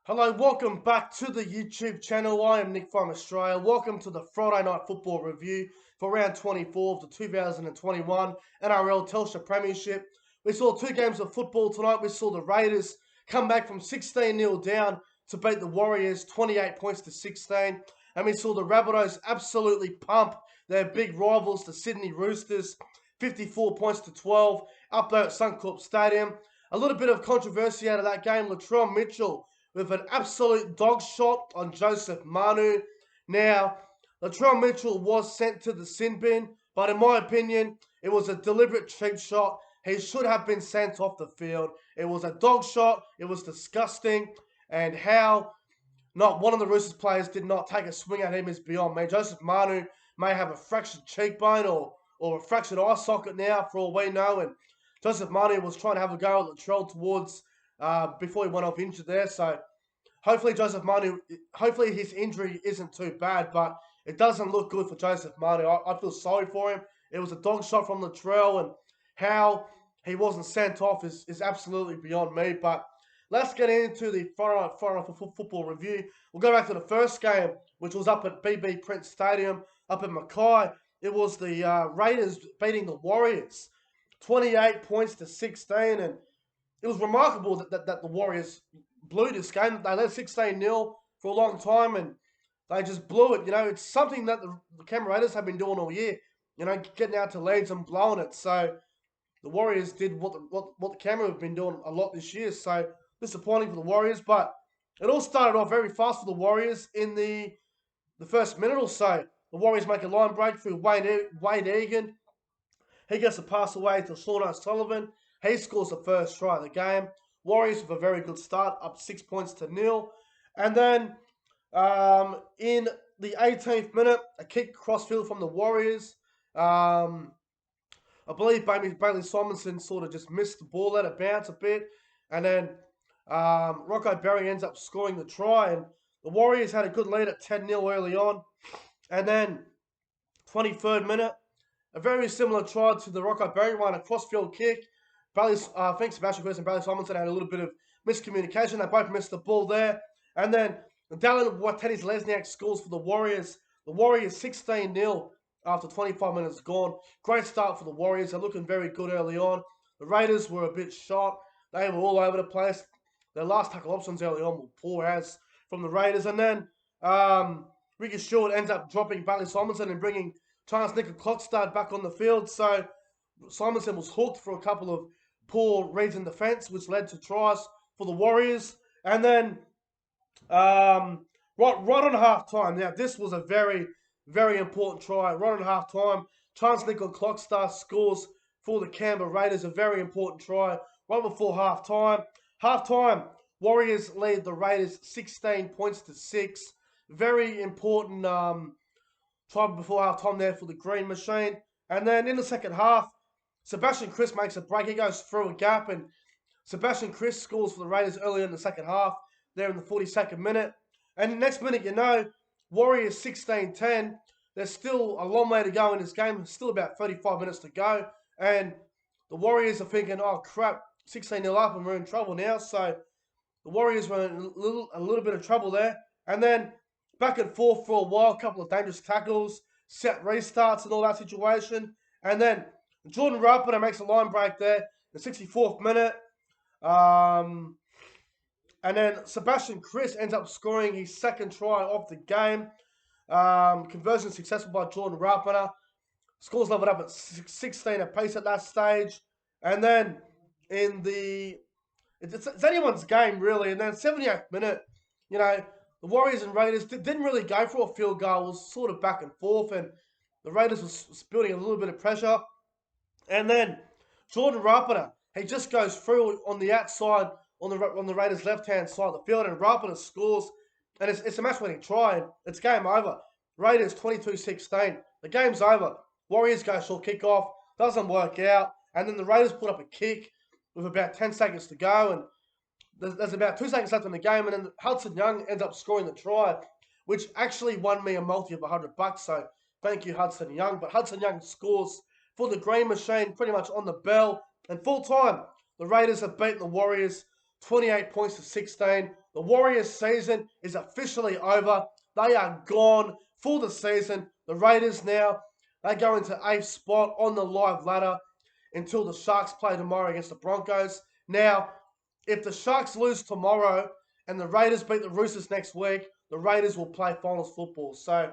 Hello, welcome back to the YouTube channel. I am Nick from Australia. Welcome to the Friday Night Football Review for round 24 of the 2021 NRL Telstra Premiership. We saw two games of football tonight. We saw the Raiders come back from 16-0 down to beat the Warriors 28 points to 16. And we saw the Rabbitohs absolutely pump their big rivals, the Sydney Roosters, 54 points to 12, up there at Suncorp Stadium. A little bit of controversy out of that game. Latrell Mitchell with an absolute dog shot on Joseph Manu. Now, Latrell Mitchell was sent to the sin bin, but in my opinion, it was a deliberate cheap shot. He should have been sent off the field. It was a dog shot. It was disgusting. And how not one of the Roosters players did not take a swing at him is beyond me. Joseph Manu may have a fractured cheekbone or a fractured eye socket now, for all we know. And Joseph Manu was trying to have a go at Latrell towards before he went off injured there. So hopefully hopefully his injury isn't too bad, but it doesn't look good for Joseph Manu. I feel sorry for him. It was a dog shot from Latrell, and how he wasn't sent off is absolutely beyond me. But let's get into the Friday Night Football Review. We'll go back to the first game, which was up at BB Prince Stadium, up in Mackay. It was the Raiders beating the Warriors, 28 points to 16, and it was remarkable that the Warriors blew this game. They led 16-0 for a long time, and they just blew it. You know, it's something that the Canberra Raiders have been doing all year. You know, getting out to leads and blowing it. So the Warriors did what the Canberra have been doing a lot this year. So disappointing for the Warriors, but it all started off very fast for the Warriors in the first minute or so. The Warriors make a line break through Wade Egan. He gets a pass away to Sean O'Sullivan. He scores the first try of the game. Warriors with a very good start, up 6 points to 0. And then in the 18th minute, a kick crossfield from the Warriors. I believe Bailey Simonson sort of just missed the ball, let it bounce a bit. And then Rocco Berry ends up scoring the try. And the Warriors had a good lead at 10-0 early on. And then 23rd minute, a very similar try to the Rocco Berry one, a crossfield kick. I think Sebastian Chris and Bailey Simonson had a little bit of miscommunication. They both missed the ball there. And then Dallin Watene-Lesniak scores for the Warriors. The Warriors 16-0 after 25 minutes gone. Great start for the Warriors. They're looking very good early on. The Raiders were a bit shot. They were all over the place. Their last tackle options early on were poor as from the Raiders. And then Ricky Stewart ends up dropping Bailey Simonson and bringing Chance Nicoll-Klokstad back on the field. So Simonson was hooked for a couple of poor reads in defence, which led to tries for the Warriors. And then right on half-time. Now, this was a very, very important try. Right on half-time, Chance Nicoll-Klokstad scores for the Canberra Raiders, a very important try right before half-time. Half-time, Warriors lead the Raiders 16 points to 6. Very important try before half-time there for the Green Machine. And then in the second half, Sebastian Chris makes a break. He goes through a gap, and Sebastian Chris scores for the Raiders early in the second half, there in the 42nd minute. And the next minute, you know, Warriors 16-10. There's still a long way to go in this game. There's still about 35 minutes to go. And the Warriors are thinking, oh, crap, 16-0 up and we're in trouble now. So the Warriors were in a little bit of trouble there. And then back and forth for a while, a couple of dangerous tackles, set restarts and all that situation. And then Jordan Rapana makes a line break there in the 64th minute. And then Sebastian Chris ends up scoring his second try of the game. Conversion successful by Jordan Rapana. Scores leveled up at 16 apiece at that stage. And then in the... It's anyone's game, really. And then 78th minute, you know, the Warriors and Raiders didn't really go for a field goal. It was sort of back and forth. And the Raiders was building a little bit of pressure. And then Jordan Rapana, he just goes through on the outside, on the Raiders' left-hand side of the field, and Rapana scores. And it's a match-winning try, and it's game over. Raiders 22-16. The game's over. Warriors go short kickoff. Doesn't work out. And then the Raiders put up a kick with about 10 seconds to go. And there's about 2 seconds left in the game. And then Hudson Young ends up scoring the try, which actually won me a multi of $100. So thank you, Hudson Young. But Hudson Young scores for the Green Machine pretty much on the bell. And full time, the Raiders have beaten the Warriors 28 points to 16. The Warriors' season is officially over. They are gone for the season. The Raiders now, they go into 8th spot on the live ladder until the Sharks play tomorrow against the Broncos. Now, if the Sharks lose tomorrow and the Raiders beat the Roosters next week, the Raiders will play finals football. So,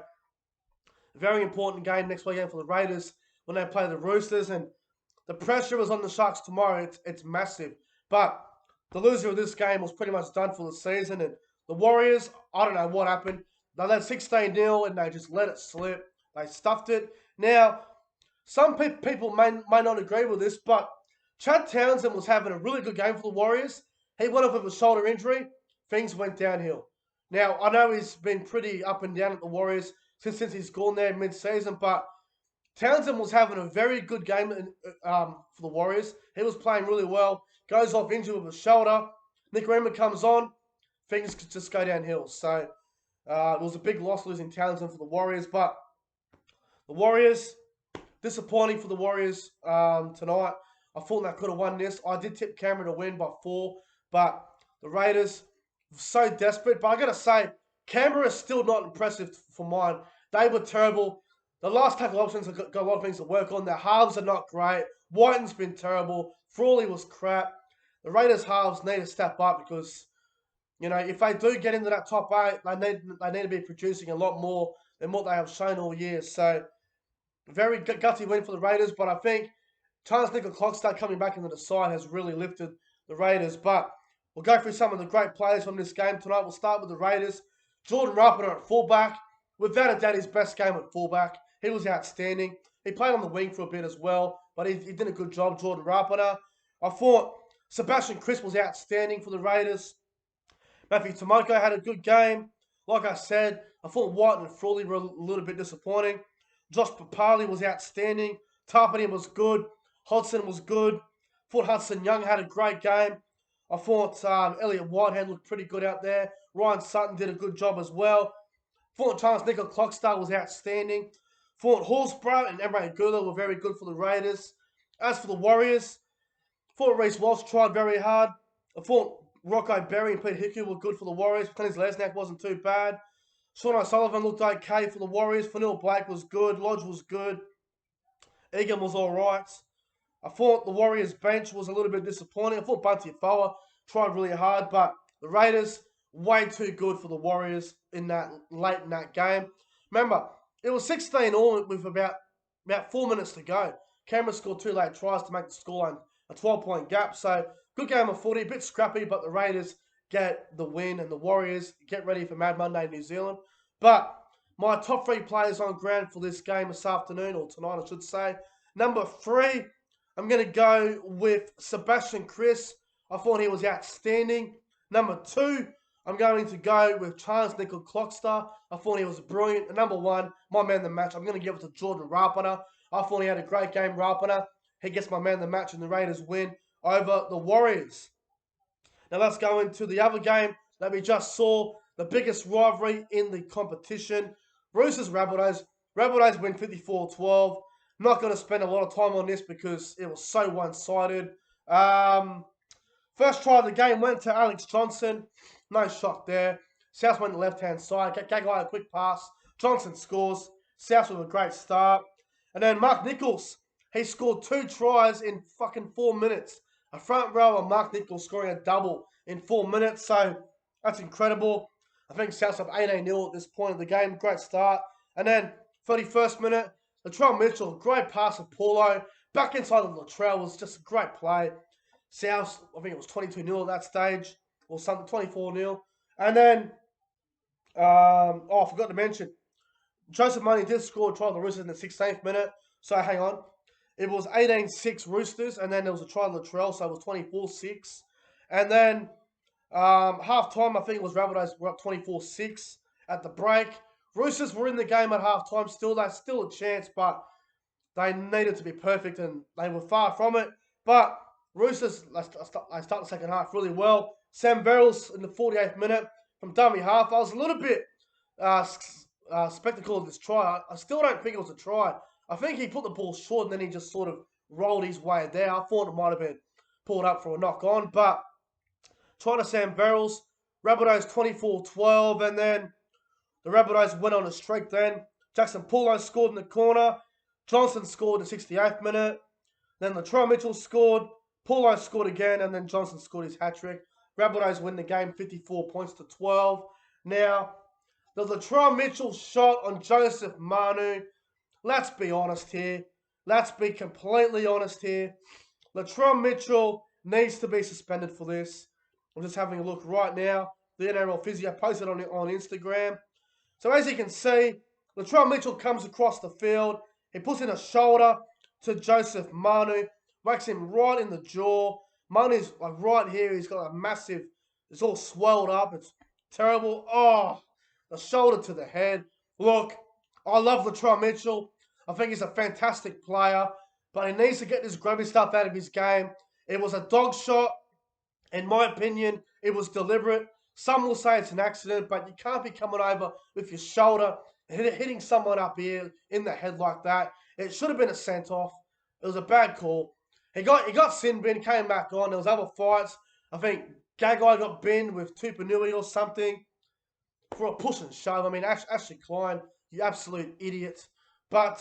very important game next weekend for the Raiders when they play the Roosters. And the pressure is on the Sharks tomorrow. It's massive. But the loser of this game was pretty much done for the season. And the Warriors, I don't know what happened. They led 16-0 and they just let it slip. They stuffed it. Now, some people may not agree with this, but Chad Townsend was having a really good game for the Warriors. He went off with a shoulder injury. Things went downhill. Now, I know he's been pretty up and down at the Warriors since he's gone there mid-season, but Townsend was having a very good game for the Warriors. He was playing really well. Goes off injured with a shoulder. Nick Riemann comes on. Things could just go downhill. So it was a big loss losing Townsend for the Warriors. But the Warriors, disappointing for the Warriors tonight. I thought they could have won this. I did tip Canberra to win by 4. But the Raiders, so desperate. But I got to say, Canberra is still not impressive for mine. They were terrible. The last tackle options have got a lot of things to work on. Their halves are not great. Whiten's been terrible. Frawley was crap. The Raiders' halves need to step up because, you know, if they do get into that top 8, they need to be producing a lot more than what they have shown all year. So, very gutsy win for the Raiders, but I think Charles Nicoll-Klokstad coming back into the side has really lifted the Raiders. But we'll go through some of the great players from this game tonight. We'll start with the Raiders. Jordan Rapiner at fullback. Without a doubt, his best game at fullback. He was outstanding. He played on the wing for a bit as well, but he did a good job, Jordan Rapiner. I thought Sebastian Crisp was outstanding for the Raiders. Matthew Tomoko had a good game. Like I said, I thought White and Frawley were a little bit disappointing. Josh Papali was outstanding. Tarpany was good. Hodgson was good. I thought Hudson Young had a great game. I thought Elliot Whitehead looked pretty good out there. Ryan Sutton did a good job as well. I thought Charles Nicoll-Klokstad was outstanding. I thought Horsburgh and Emre Gula were very good for the Raiders. As for the Warriors, I thought Reece Walsh tried very hard. I thought Rocco Berry and Pete Hickey were good for the Warriors. Dennis Lesniak wasn't too bad. Sean O'Sullivan looked okay for the Warriors. Fanil Blake was good. Lodge was good. Egan was all right. I thought the Warriors' bench was a little bit disappointing. I thought Bunty Afoa tried really hard, but the Raiders, way too good for the Warriors late in that game. Remember, it was 16-all with about 4 minutes to go. Canberra scored 2 late tries to make the scoreline a 12-point gap. So, good game of footy, a bit scrappy, but the Raiders get the win and the Warriors get ready for Mad Monday New Zealand. But my top 3 players on ground for this game this afternoon, or tonight I should say. Number 3, I'm going to go with Sebastian Crisp. I thought he was outstanding. Number 2, I'm going to go with Charles Nicoll-Klokstad. I thought he was brilliant. And number 1, my man of the match, I'm going to give it to Jordan Rapiner. I thought he had a great game, Rapiner. He gets my man of the match and the Raiders win over the Warriors. Now let's go into the other game that we just saw. The biggest rivalry in the competition. Roosters Rabbitohs. Rabbitohs win 54-12. I'm not going to spend a lot of time on this because it was so one-sided. First try of the game went to Alex Johnson. No shock there. South went to the left-hand side. Gagai a quick pass. Johnson scores. South with a great start. And then Mark Nichols. He scored 2 tries in fucking 4 minutes. A front row of Mark Nichols scoring a double in 4 minutes. So that's incredible. I think South's up 18-0 at this point of the game. Great start. And then 31st minute, Latrell Mitchell, great pass of Paulo. Back inside of Latrell was just a great play. South, I think it was 22-0 at that stage. Or something, 24-0. And then, I forgot to mention, Joseph Money did score a try on the Roosters in the 16th minute. So hang on. It was 18-6 Roosters, and then there was a try on Latrell, so it was 24-6. And then half-time, I think it was Rabbitohs were up 24-6 at the break. Roosters were in the game at half-time still. That's still a chance, but they needed to be perfect, and they were far from it. But Roosters, they start the second half really well. Sam Verrills in the 48th minute from dummy half. I was a little bit spectacle of this try. I still don't think it was a try. I think he put the ball short and then he just sort of rolled his way there. I thought it might have been pulled up for a knock on, but trying to Sam Barrels. Rabbitohs 24-12, and then the Rabbitohs went on a streak then. Jackson Paulo scored in the corner. Johnson scored in the 68th minute. Then Latrell Mitchell scored. Paulo scored again, and then Johnson scored his hat-trick. Rabbitohs win the game 54 points to 12. Now, the Latrell Mitchell shot on Joseph Manu. Let's be honest here. Let's be completely honest here. Latrell Mitchell needs to be suspended for this. I'm just having a look right now. The NRL physio posted on Instagram. So as you can see, Latrell Mitchell comes across the field. He puts in a shoulder to Joseph Manu, whacks him right in the jaw. Manu's like right here. He's got a massive, it's all swelled up. It's terrible. Oh, the shoulder to the head. Look, I love Latrell Mitchell. I think he's a fantastic player, but he needs to get this grubby stuff out of his game. It was a dog shot. In my opinion, it was deliberate. Some will say it's an accident, but you can't be coming over with your shoulder and hitting someone up here in the head like that. It should have been a sent-off. It was a bad call. He got sin bin, came back on. There was other fights. I think Gagai got binned with Tupanui or something for a push and shove. I mean, Ashley Klein, you absolute idiot. But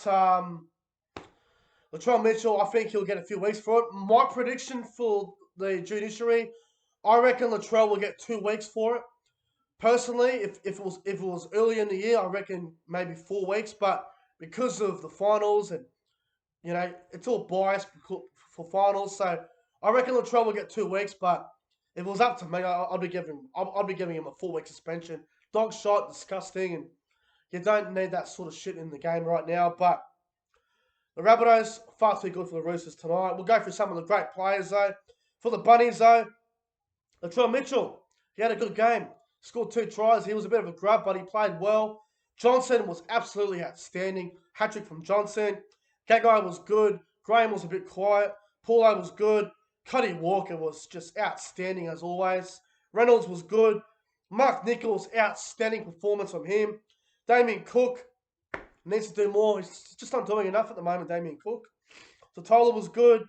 Latrell Mitchell, I think he'll get a few weeks for it. My prediction for the judiciary, I reckon Latrell will get 2 weeks for it. Personally, if it was early in the year, I reckon maybe 4 weeks. But because of the finals and it's all biased for finals, so I reckon Latrell will get 2 weeks. But if it was up to me, I'd be giving him a 4-week suspension. Dog shot, disgusting, and you don't need that sort of shit in the game right now. But the Rabbitohs, far too good for the Roosters tonight. We'll go through some of the great players though. For the Bunnies though, Latrell Mitchell, he had a good game. Scored 2 tries. He was a bit of a grub, but he played well. Johnson was absolutely outstanding. Hat-trick from Johnson. Gagai was good. Graham was a bit quiet. Paulo was good. Cody Walker was just outstanding as always. Reynolds was good. Mark Nichols, outstanding performance from him. Damien Cook needs to do more. He's just not doing enough at the moment, Damien Cook. Totola was good.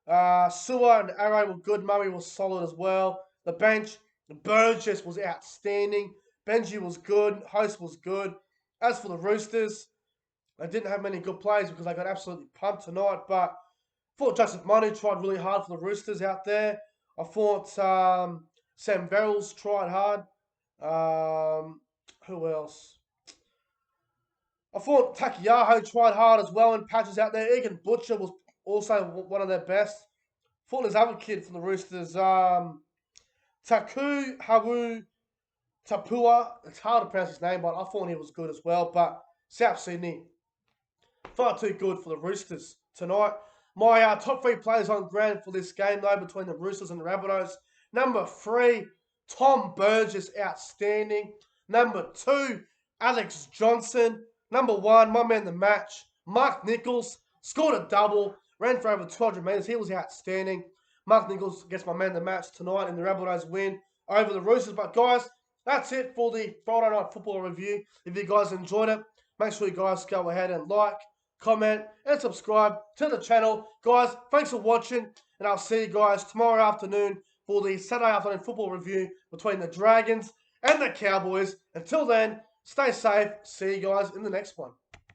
Sewer and Arrow were good. Murray was solid as well. The bench, Burgess was outstanding. Benji was good. Host was good. As for the Roosters, they didn't have many good players because they got absolutely pumped tonight. But I thought Joseph Manu tried really hard for the Roosters out there. I thought Sam Verrills tried hard. Who else? I thought Takiyaho tried hard as well in patches out there. Egan Butcher was also one of their best. I thought this other kid from the Roosters, Taku Hawu Tapua. It's hard to pronounce his name, but I thought he was good as well. But South Sydney, far too good for the Roosters tonight. My top 3 players on ground for this game, though, between the Roosters and the Rabbitohs. Number 3, Tom Burgess, outstanding. Number 2, Alex Johnson. Number 1, my man the match, Mark Nichols, scored a double, ran for over 200 metres. He was outstanding. Mark Nichols gets my man the match tonight, and the Rabbitohs win over the Roosters. But guys, that's it for the Friday Night Football review. If you guys enjoyed it, make sure you guys go ahead and like, comment, and subscribe to the channel. Guys, thanks for watching, and I'll see you guys tomorrow afternoon for the Saturday afternoon football review between the Dragons and the Cowboys. Until then, stay safe. See you guys in the next one.